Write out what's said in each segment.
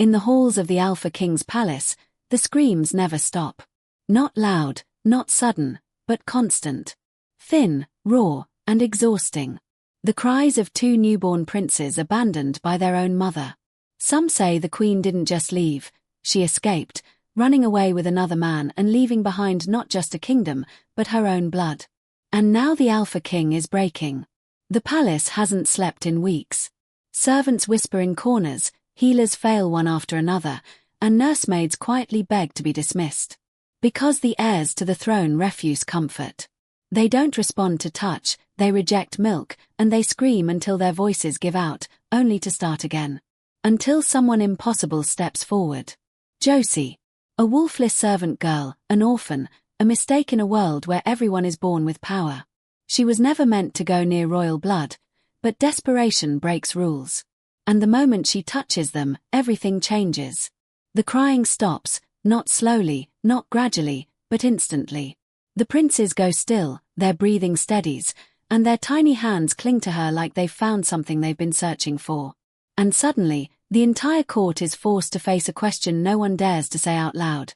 In the halls of the Alpha King's palace, the screams never stop. Not loud, not sudden, but constant. Thin, raw, and exhausting. The cries of two newborn princes abandoned by their own mother. Some say the queen didn't just leave, she escaped, running away with another man and leaving behind not just a kingdom, but her own blood. And now the Alpha King is breaking. The palace hasn't slept in weeks. Servants whisper in corners, healers fail one after another, and nursemaids quietly beg to be dismissed. Because the heirs to the throne refuse comfort. They don't respond to touch, they reject milk, and they scream until their voices give out, only to start again. Until someone impossible steps forward. Josie. A wolfless servant girl, an orphan, a mistake in a world where everyone is born with power. She was never meant to go near royal blood, but desperation breaks rules. And the moment she touches them, everything changes. The crying stops, not slowly, not gradually, but instantly. The princes go still, their breathing steadies, and their tiny hands cling to her like they've found something they've been searching for. And suddenly, the entire court is forced to face a question no one dares to say out loud.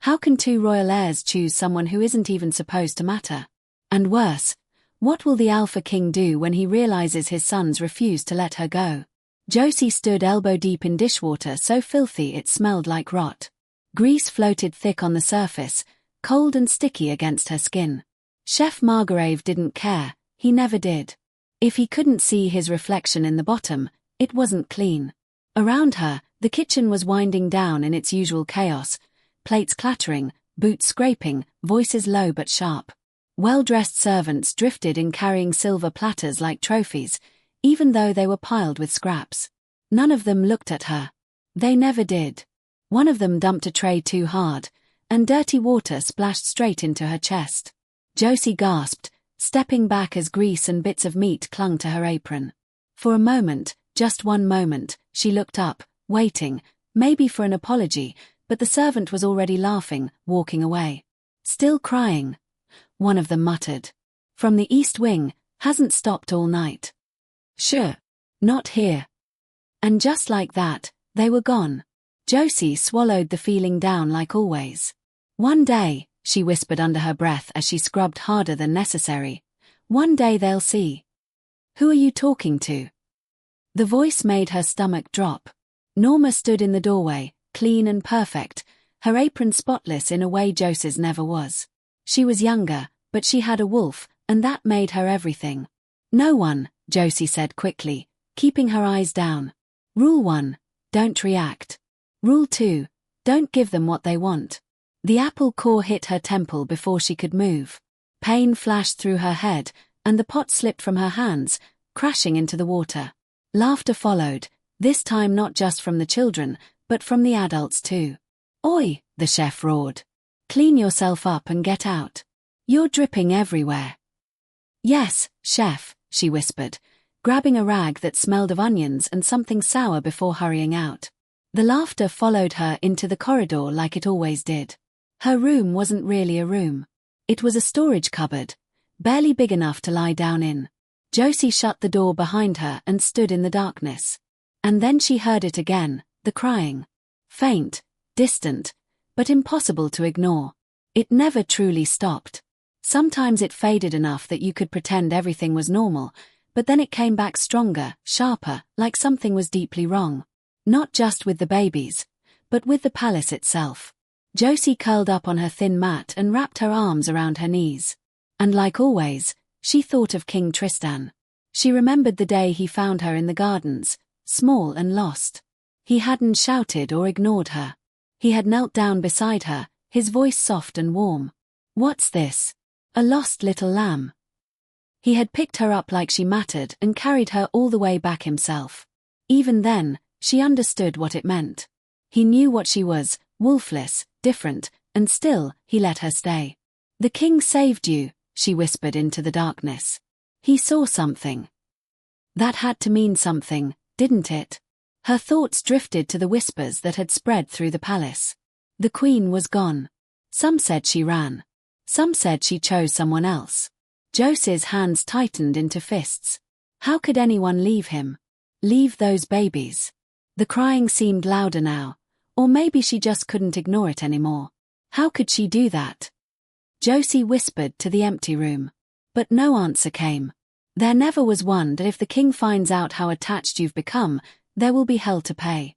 How can two royal heirs choose someone who isn't even supposed to matter? And worse, what will the Alpha King do when he realizes his sons refuse to let her go? Josie stood elbow-deep in dishwater so filthy it smelled like rot. Grease floated thick on the surface, cold and sticky against her skin. Chef Margrave didn't care, he never did. If he couldn't see his reflection in the bottom, it wasn't clean. Around her, the kitchen was winding down in its usual chaos, plates clattering, boots scraping, voices low but sharp. Well-dressed servants drifted in carrying silver platters like trophies, even though they were piled with scraps. None of them looked at her. They never did. One of them dumped a tray too hard, and dirty water splashed straight into her chest. Josie gasped, stepping back as grease and bits of meat clung to her apron. For a moment, just one moment, she looked up, waiting, maybe for an apology, but the servant was already laughing, walking away. Still crying. One of them muttered. From the east wing, hasn't stopped all night. Sure. Not here. And just like that, they were gone. Josie swallowed the feeling down like always. One day, she whispered under her breath as she scrubbed harder than necessary. One day they'll see. Who are you talking to? The voice made her stomach drop. Norma stood in the doorway, clean and perfect, her apron spotless in a way Josie's never was. She was younger, but she had a wolf, and that made her everything. No one, Josie said quickly, keeping her eyes down. Rule 1, don't react. Rule 2, don't give them what they want. The apple core hit her temple before she could move. Pain flashed through her head, and the pot slipped from her hands, crashing into the water. Laughter followed, this time not just from the children, but from the adults too. Oi, the chef roared. Clean yourself up and get out. You're dripping everywhere. Yes, chef, she whispered, grabbing a rag that smelled of onions and something sour before hurrying out. The laughter followed her into the corridor like it always did. Her room wasn't really a room. It was a storage cupboard, barely big enough to lie down in. Josie shut the door behind her and stood in the darkness. And then she heard it again, the crying. Faint, distant, but impossible to ignore. It never truly stopped. Sometimes it faded enough that you could pretend everything was normal, but then it came back stronger, sharper, like something was deeply wrong. Not just with the babies, but with the palace itself. Josie curled up on her thin mat and wrapped her arms around her knees. And like always, she thought of King Tristan. She remembered the day he found her in the gardens, small and lost. He hadn't shouted or ignored her. He had knelt down beside her, his voice soft and warm. What's this? A lost little lamb. He had picked her up like she mattered and carried her all the way back himself. Even then, she understood what it meant. He knew what she was, wolfless, different, and still, he let her stay. The king saved you, she whispered into the darkness. He saw something. That had to mean something, didn't it? Her thoughts drifted to the whispers that had spread through the palace. The queen was gone. Some said she ran. Some said she chose someone else. Josie's hands tightened into fists. How could anyone leave him? Leave those babies? The crying seemed louder now, or maybe she just couldn't ignore it anymore. How could she do that? Josie whispered to the empty room. But no answer came. There never was one that if the king finds out how attached you've become, there will be hell to pay.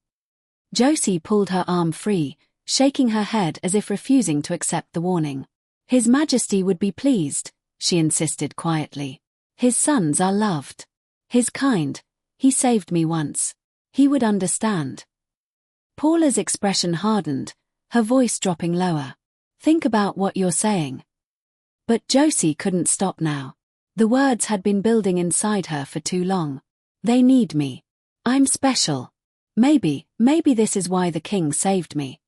Josie pulled her arm free, shaking her head as if refusing to accept the warning. His Majesty would be pleased, she insisted quietly. His sons are loved. He's kind. He saved me once. He would understand. Paula's expression hardened, her voice dropping lower. Think about what you're saying. But Josie couldn't stop now. The words had been building inside her for too long. They need me. I'm special. Maybe this is why the king saved me.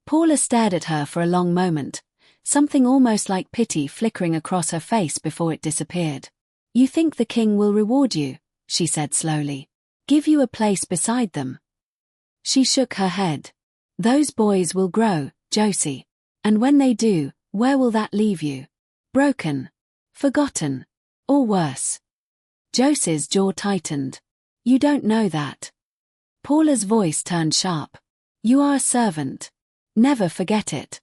Paula stared at her for a long moment, something almost like pity flickering across her face before it disappeared. You think the king will reward you, she said slowly. Give you a place beside them. She shook her head. Those boys will grow, Josie. And when they do, where will that leave you? Broken? Forgotten? Or worse? Josie's jaw tightened. You don't know that. Paula's voice turned sharp. You are a servant. Never forget it.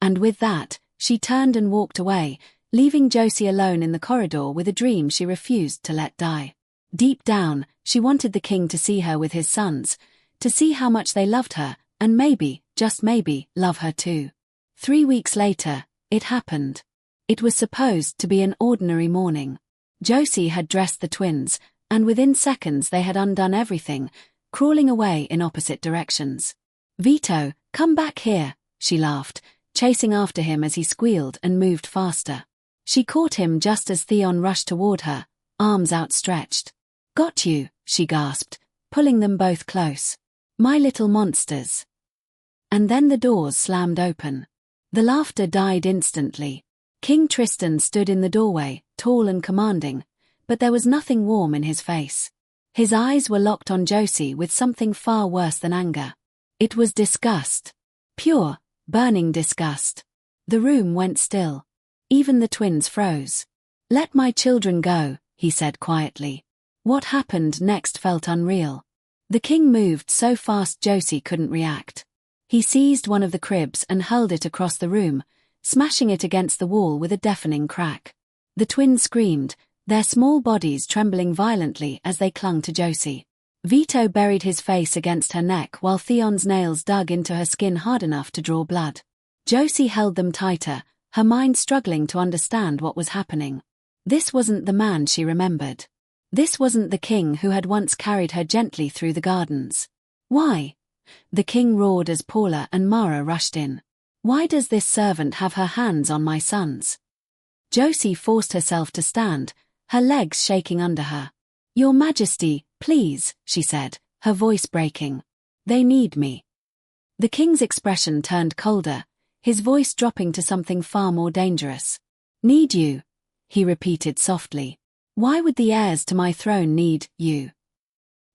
And with that, she turned and walked away, leaving Josie alone in the corridor with a dream she refused to let die. Deep down, she wanted the king to see her with his sons, to see how much they loved her, and maybe, just maybe, love her too. 3 weeks later, it happened. It was supposed to be an ordinary morning. Josie had dressed the twins, and within seconds they had undone everything, crawling away in opposite directions. Vito, come back here, she laughed, chasing after him as he squealed and moved faster. She caught him just as Theon rushed toward her, arms outstretched. Got you, she gasped, pulling them both close. My little monsters. And then the doors slammed open. The laughter died instantly. King Tristan stood in the doorway, tall and commanding, but there was nothing warm in his face. His eyes were locked on Josie with something far worse than anger. It was disgust. Pure, burning disgust. The room went still. Even the twins froze. Let my children go, he said quietly. What happened next felt unreal. The king moved so fast Josie couldn't react. He seized one of the cribs and hurled it across the room, smashing it against the wall with a deafening crack. The twins screamed, their small bodies trembling violently as they clung to Josie. Vito buried his face against her neck while Theon's nails dug into her skin hard enough to draw blood. Josie held them tighter, her mind struggling to understand what was happening. This wasn't the man she remembered. This wasn't the king who had once carried her gently through the gardens. Why? The king roared as Paula and Mara rushed in. Why does this servant have her hands on my sons? Josie forced herself to stand, her legs shaking under her. Your Majesty, please, she said, her voice breaking. They need me. The king's expression turned colder, his voice dropping to something far more dangerous. Need you? He repeated softly. Why would the heirs to my throne need you?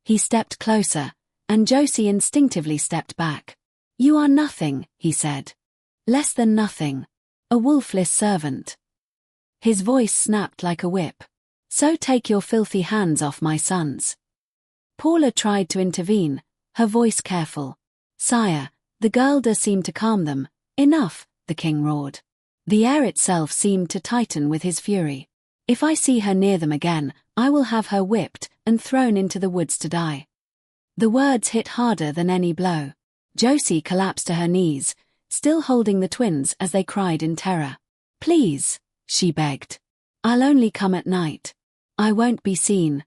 He stepped closer, and Josie instinctively stepped back. You are nothing, he said. Less than nothing. A wolfless servant. His voice snapped like a whip. So take your filthy hands off my sons. Paula tried to intervene, her voice careful. Sire, the girl does seem to calm them. Enough, the king roared. The air itself seemed to tighten with his fury. If I see her near them again, I will have her whipped and thrown into the woods to die. The words hit harder than any blow. Josie collapsed to her knees, still holding the twins as they cried in terror. Please, she begged. I'll only come at night. I won't be seen.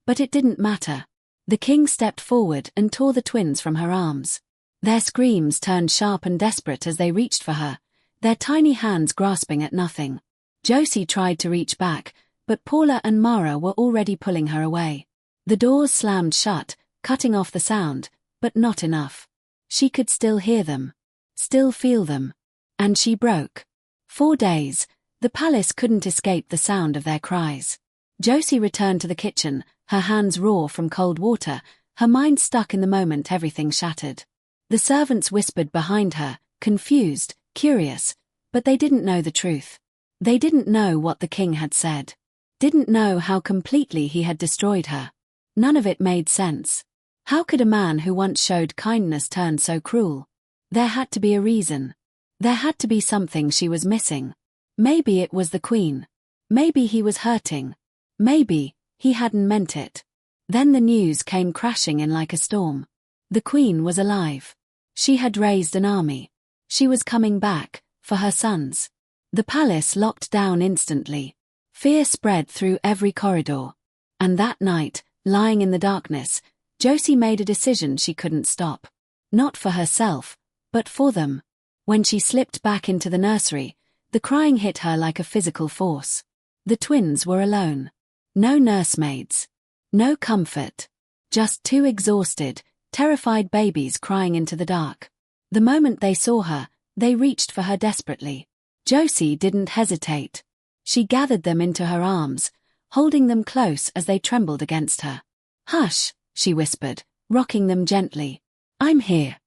But it didn't matter. The king stepped forward and tore the twins from her arms. Their screams turned sharp and desperate as they reached for her, their tiny hands grasping at nothing. Josie tried to reach back, but Paula and Mara were already pulling her away. The doors slammed shut, cutting off the sound, but not enough. She could still hear them. Still feel them. And she broke. 4 days, the palace couldn't escape the sound of their cries. Josie returned to the kitchen, her hands raw from cold water, her mind stuck in the moment everything shattered. The servants whispered behind her, confused, curious, but they didn't know the truth. They didn't know what the king had said. Didn't know how completely he had destroyed her. None of it made sense. How could a man who once showed kindness turn so cruel? There had to be a reason. There had to be something she was missing. Maybe it was the Queen. Maybe he was hurting. Maybe he hadn't meant it. Then the news came crashing in like a storm. The Queen was alive. She had raised an army. She was coming back, for her sons. The palace locked down instantly. Fear spread through every corridor. And that night, lying in the darkness, Josie made a decision she couldn't stop. Not for herself, but for them. When she slipped back into the nursery, the crying hit her like a physical force. The twins were alone. No nursemaids. No comfort. Just two exhausted, terrified babies crying into the dark. The moment they saw her, they reached for her desperately. Josie didn't hesitate. She gathered them into her arms, holding them close as they trembled against her. "Hush," she whispered, rocking them gently. "I'm here."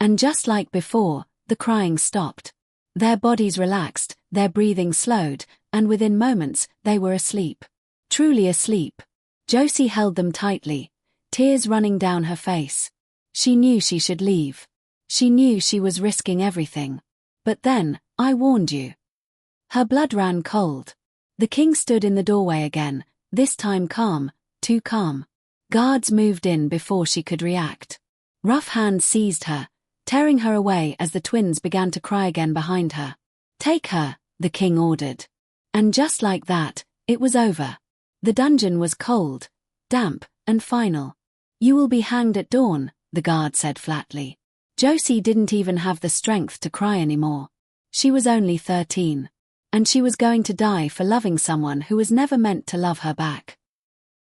And just like before, the crying stopped. Their bodies relaxed, their breathing slowed, and within moments, they were asleep. Truly asleep. Josie held them tightly, tears running down her face. She knew she should leave. She knew she was risking everything. But then, "I warned you." Her blood ran cold. The king stood in the doorway again, this time calm, too calm. Guards moved in before she could react. Rough hands seized her, tearing her away as the twins began to cry again behind her. "Take her," the king ordered. And just like that, it was over. The dungeon was cold, damp, and final. "You will be hanged at dawn," the guard said flatly. Josie didn't even have the strength to cry anymore. She was only 13. And she was going to die for loving someone who was never meant to love her back.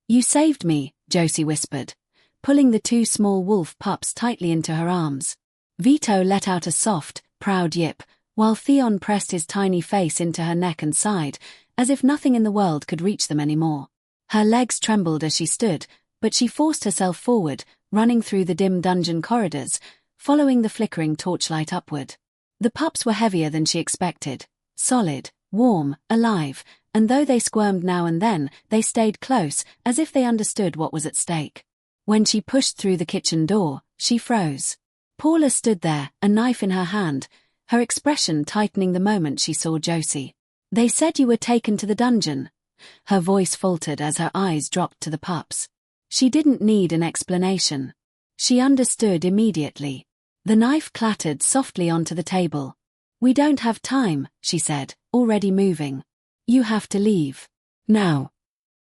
"You saved me," Josie whispered, pulling the two small wolf pups tightly into her arms. Vito let out a soft, proud yip, while Theon pressed his tiny face into her neck and sighed, as if nothing in the world could reach them anymore. Her legs trembled as she stood, but she forced herself forward, running through the dim dungeon corridors, following the flickering torchlight upward. The pups were heavier than she expected, solid, warm, alive, and though they squirmed now and then, they stayed close, as if they understood what was at stake. When she pushed through the kitchen door, she froze. Paula stood there, a knife in her hand, her expression tightening the moment she saw Josie. "They said you were taken to the dungeon." Her voice faltered as her eyes dropped to the pups. She didn't need an explanation. She understood immediately. The knife clattered softly onto the table. "We don't have time," she said, already moving. "You have to leave. Now."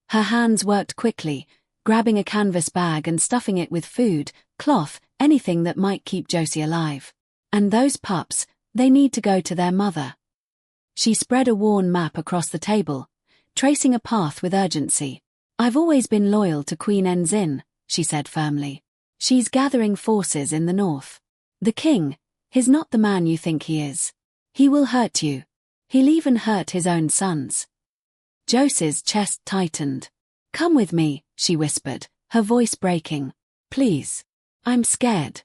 Her hands worked quickly, grabbing a canvas bag and stuffing it with food, cloth, anything that might keep Josie alive. And those pups, they need to go to their mother. She spread a worn map across the table, tracing a path with urgency. "I've always been loyal to Queen Enzin," she said firmly. "She's gathering forces in the north. The king, he's not the man you think he is. He will hurt you. He'll even hurt his own sons." Josie's chest tightened. "Come with me," she whispered, her voice breaking. "Please. I'm scared."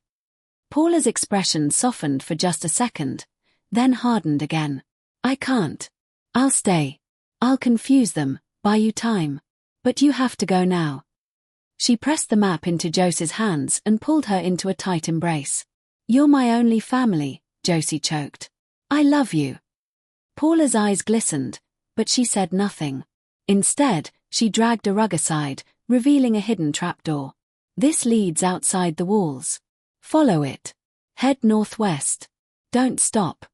Paula's expression softened for just a second, then hardened again. "I can't. I'll stay. I'll confuse them, buy you time. But you have to go now." She pressed the map into Josie's hands and pulled her into a tight embrace. "You're my only family," Josie choked. "I love you." Paula's eyes glistened, but she said nothing. Instead, she dragged a rug aside, revealing a hidden trapdoor. "This leads outside the walls. Follow it. Head northwest. Don't stop."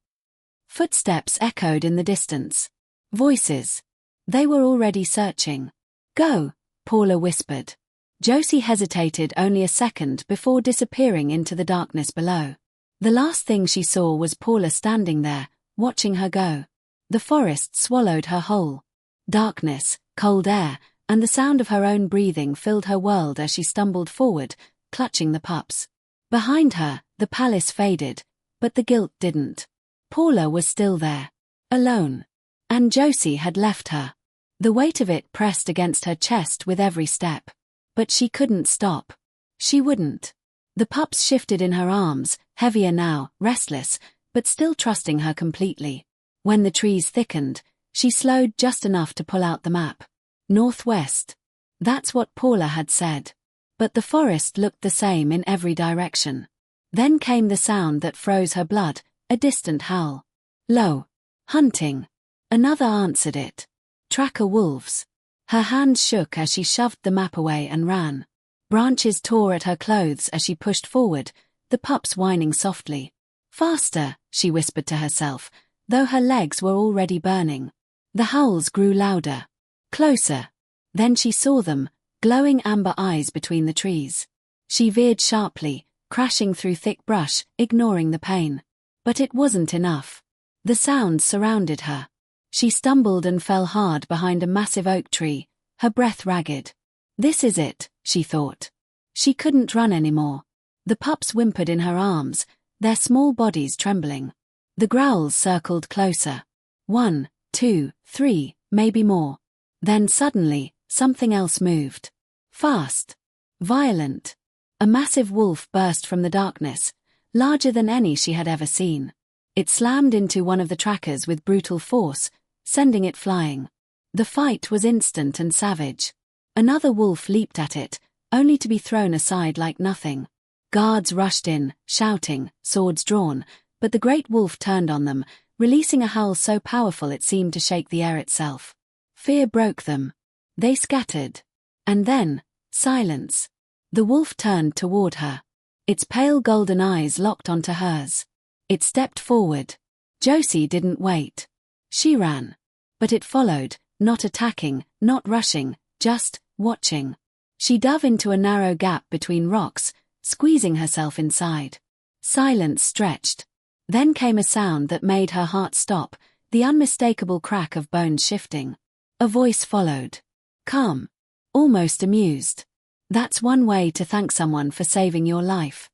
Footsteps echoed in the distance. Voices. They were already searching. "Go," Paula whispered. Josie hesitated only a second before disappearing into the darkness below. The last thing she saw was Paula standing there, watching her go. The forest swallowed her whole. Darkness, cold air, and the sound of her own breathing filled her world as she stumbled forward, clutching the pups. Behind her, the palace faded, but the guilt didn't. Paula was still there. Alone. And Josie had left her. The weight of it pressed against her chest with every step. But she couldn't stop. She wouldn't. The pups shifted in her arms, heavier now, restless, but still trusting her completely. When the trees thickened, she slowed just enough to pull out the map. Northwest. That's what Paula had said. But the forest looked the same in every direction. Then came the sound that froze her blood, a distant howl. Lo! Hunting! Another answered it. Tracker wolves. Her hands shook as she shoved the map away and ran. Branches tore at her clothes as she pushed forward, the pups whining softly. Faster, she whispered to herself, though her legs were already burning. The howls grew louder. Closer. Then she saw them, glowing amber eyes between the trees. She veered sharply, crashing through thick brush, ignoring the pain. But it wasn't enough. The sounds surrounded her. She stumbled and fell hard behind a massive oak tree, her breath ragged. This is it, she thought. She couldn't run anymore. The pups whimpered in her arms, their small bodies trembling. The growls circled closer. 1, 2, 3, maybe more. Then suddenly, something else moved. Fast. Violent. A massive wolf burst from the darkness, larger than any she had ever seen. It slammed into one of the trackers with brutal force, sending it flying. The fight was instant and savage. Another wolf leaped at it, only to be thrown aside like nothing. Guards rushed in, shouting, swords drawn, but the great wolf turned on them, releasing a howl so powerful it seemed to shake the air itself. Fear broke them. They scattered. And then, silence. The wolf turned toward her. Its pale golden eyes locked onto hers. It stepped forward. Josie didn't wait. She ran. But it followed, not attacking, not rushing, just watching. She dove into a narrow gap between rocks, squeezing herself inside. Silence stretched. Then came a sound that made her heart stop, the unmistakable crack of bones shifting. A voice followed. Calm. Almost amused. That's one way to thank someone for saving your life.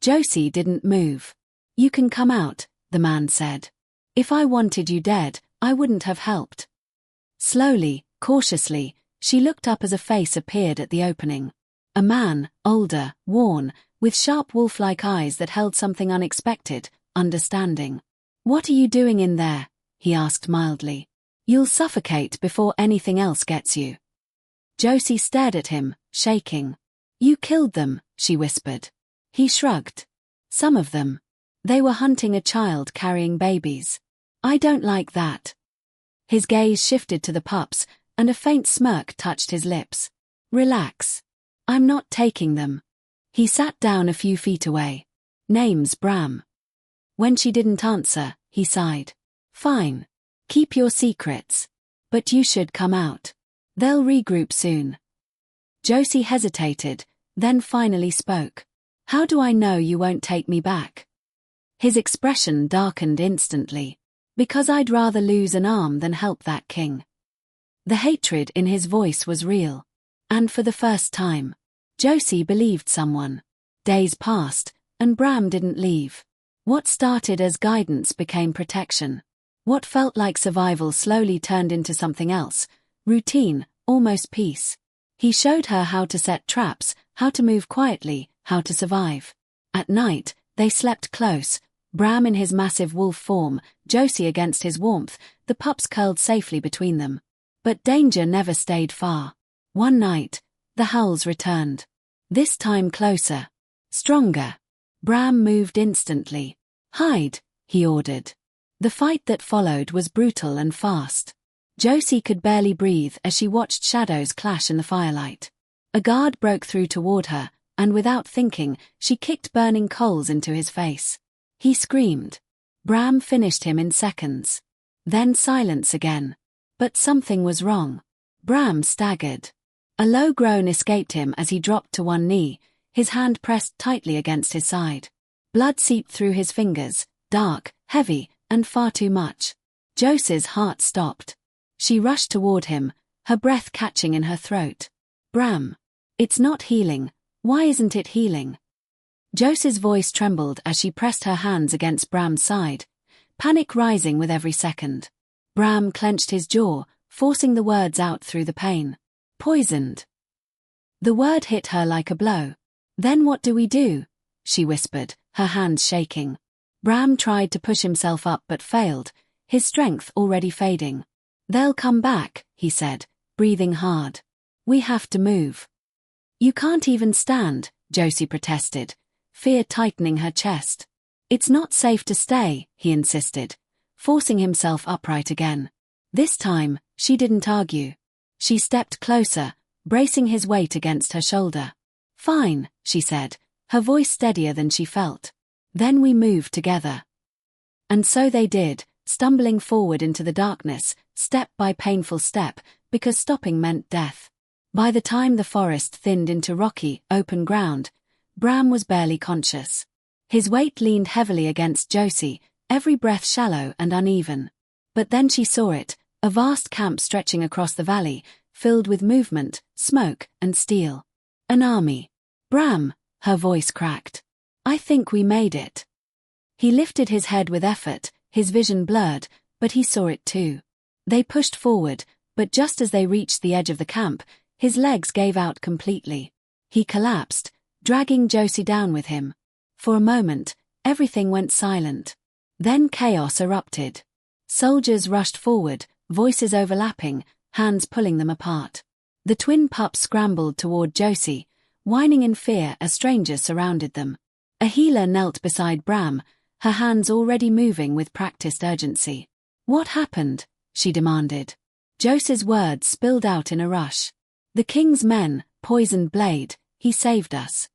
Josie didn't move. You can come out, the man said. If I wanted you dead, I wouldn't have helped. Slowly, cautiously, she looked up as a face appeared at the opening. A man, older, worn, with sharp wolf-like eyes that held something unexpected, understanding. What are you doing in there? He asked mildly. You'll suffocate before anything else gets you. Josie stared at him, shaking. You killed them, she whispered. He shrugged. Some of them. They were hunting a child carrying babies. I don't like that. His gaze shifted to the pups, and a faint smirk touched his lips. Relax. I'm not taking them. He sat down a few feet away. Name's Bram. When she didn't answer, he sighed. Fine. Keep your secrets. But you should come out. They'll regroup soon. Josie hesitated, then finally spoke. How do I know you won't take me back? His expression darkened instantly. Because I'd rather lose an arm than help that king. The hatred in his voice was real. And for the first time, Josie believed someone. Days passed, and Bram didn't leave. What started as guidance became protection. What felt like survival slowly turned into something else, routine, almost peace. He showed her how to set traps, how to move quietly, how to survive. At night, they slept close, Bram in his massive wolf form, Josie against his warmth, the pups curled safely between them. But danger never stayed far. One night, the howls returned. This time closer. Stronger. Bram moved instantly. Hide, he ordered. The fight that followed was brutal and fast. Josie could barely breathe as she watched shadows clash in the firelight. A guard broke through toward her, and without thinking, she kicked burning coals into his face. He screamed. Bram finished him in seconds. Then silence again. But something was wrong. Bram staggered. A low groan escaped him as he dropped to one knee, his hand pressed tightly against his side. Blood seeped through his fingers, dark, heavy, and far too much. Josie's heart stopped. She rushed toward him, her breath catching in her throat. Bram. It's not healing. Why isn't it healing? Josie's voice trembled as she pressed her hands against Bram's side, panic rising with every second. Bram clenched his jaw, forcing the words out through the pain. Poisoned. The word hit her like a blow. Then what do we do? She whispered, her hands shaking. Bram tried to push himself up but failed, his strength already fading. They'll come back, he said, breathing hard. We have to move. You can't even stand, Josie protested, fear tightening her chest. It's not safe to stay, he insisted, forcing himself upright again. This time, she didn't argue. She stepped closer, bracing his weight against her shoulder. Fine, she said, her voice steadier than she felt. Then we moved together. And so they did, stumbling forward into the darkness, step by painful step, because stopping meant death. By the time the forest thinned into rocky, open ground, Bram was barely conscious. His weight leaned heavily against Josie, every breath shallow and uneven. But then she saw it, a vast camp stretching across the valley, filled with movement, smoke, and steel. An army. Bram, her voice cracked. I think we made it. He lifted his head with effort, his vision blurred, but he saw it too. They pushed forward, but just as they reached the edge of the camp, his legs gave out completely. He collapsed, dragging Josie down with him. For a moment, everything went silent. Then chaos erupted. Soldiers rushed forward, voices overlapping, hands pulling them apart. The twin pups scrambled toward Josie, whining in fear as strangers surrounded them. A healer knelt beside Bram, her hands already moving with practiced urgency. What happened? She demanded. Josie's words spilled out in a rush. The king's men, poisoned blade, he saved us.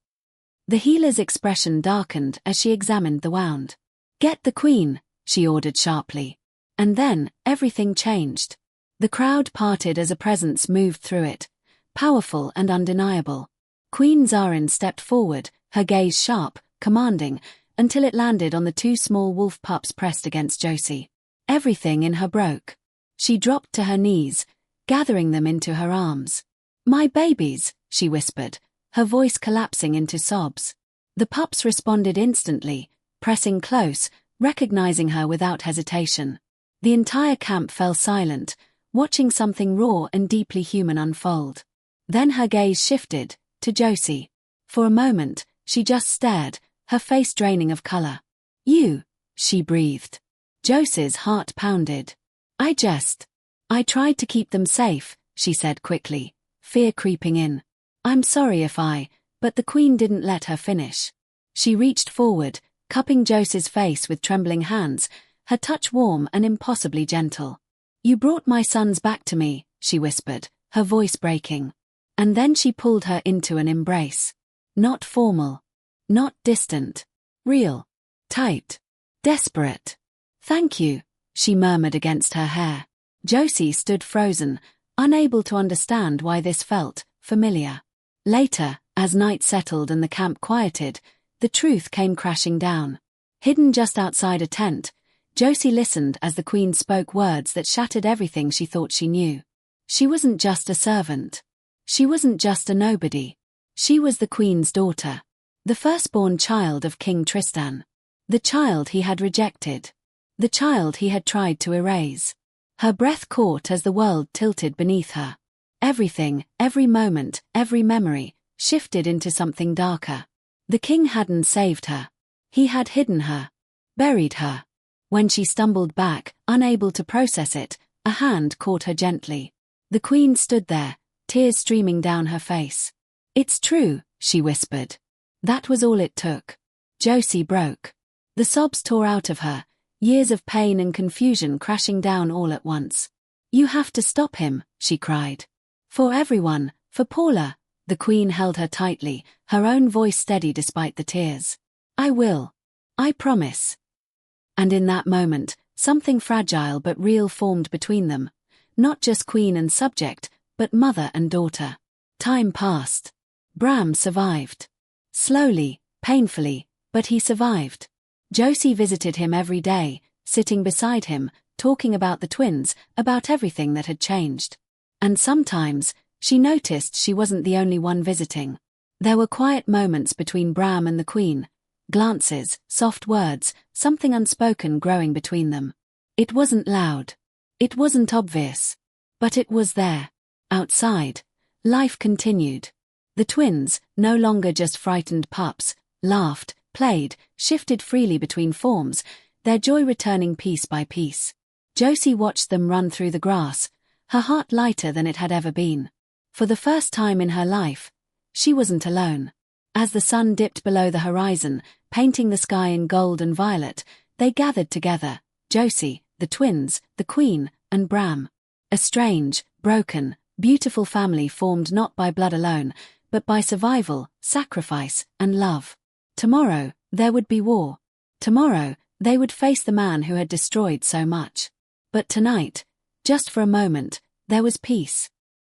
The healer's expression darkened as she examined the wound. Get the queen, she ordered sharply. And then, everything changed. The crowd parted as a presence moved through it, powerful and undeniable. Queen Zarin stepped forward, her gaze sharp, commanding, until it landed on the two small wolf pups pressed against Josie. Everything in her broke. She dropped to her knees, gathering them into her arms. My babies, she whispered, her voice collapsing into sobs. The pups responded instantly, pressing close, recognizing her without hesitation. The entire camp fell silent, watching something raw and deeply human unfold. Then her gaze shifted, to Josie. For a moment, she just stared, her face draining of color. You, she breathed. Josie's heart pounded. I tried to keep them safe, she said quickly, fear creeping in. I'm sorry but the queen didn't let her finish. She reached forward, cupping Josie's face with trembling hands, her touch warm and impossibly gentle. You brought my sons back to me, she whispered, her voice breaking. And then she pulled her into an embrace. Not formal. Not distant. Real. Tight. Desperate. Thank you, she murmured against her hair. Josie stood frozen, unable to understand why this felt familiar. Later, as night settled and the camp quieted, the truth came crashing down. Hidden just outside a tent, Josie listened as the queen spoke words that shattered everything she thought she knew. She wasn't just a servant. She wasn't just a nobody. She was the queen's daughter. The firstborn child of King Tristan. The child he had rejected. The child he had tried to erase. Her breath caught as the world tilted beneath her. Everything, every moment, every memory, shifted into something darker. The king hadn't saved her. He had hidden her. Buried her. When she stumbled back, unable to process it, a hand caught her gently. The queen stood there, tears streaming down her face. It's true, she whispered. That was all it took. Josie broke. The sobs tore out of her, years of pain and confusion crashing down all at once. You have to stop him, she cried. For everyone, for Paula. The queen held her tightly, her own voice steady despite the tears. I will. I promise. And in that moment, something fragile but real formed between them. Not just queen and subject, but mother and daughter. Time passed. Bram survived. Slowly, painfully, but he survived. Josie visited him every day, sitting beside him, talking about the twins, about everything that had changed. And sometimes, she noticed she wasn't the only one visiting. There were quiet moments between Bram and the queen, glances, soft words, something unspoken growing between them. It wasn't loud. It wasn't obvious. But it was there. Outside, life continued. The twins, no longer just frightened pups, laughed, played, shifted freely between forms, their joy returning piece by piece. Josie watched them run through the grass, her heart lighter than it had ever been. For the first time in her life, she wasn't alone. As the sun dipped below the horizon, painting the sky in gold and violet, they gathered together, Josie, the twins, the Queen, and Bram. A strange, broken, beautiful family formed not by blood alone, but by survival, sacrifice, and love. Tomorrow, there would be war. Tomorrow, they would face the man who had destroyed so much. But tonight, just for a moment, there was peace.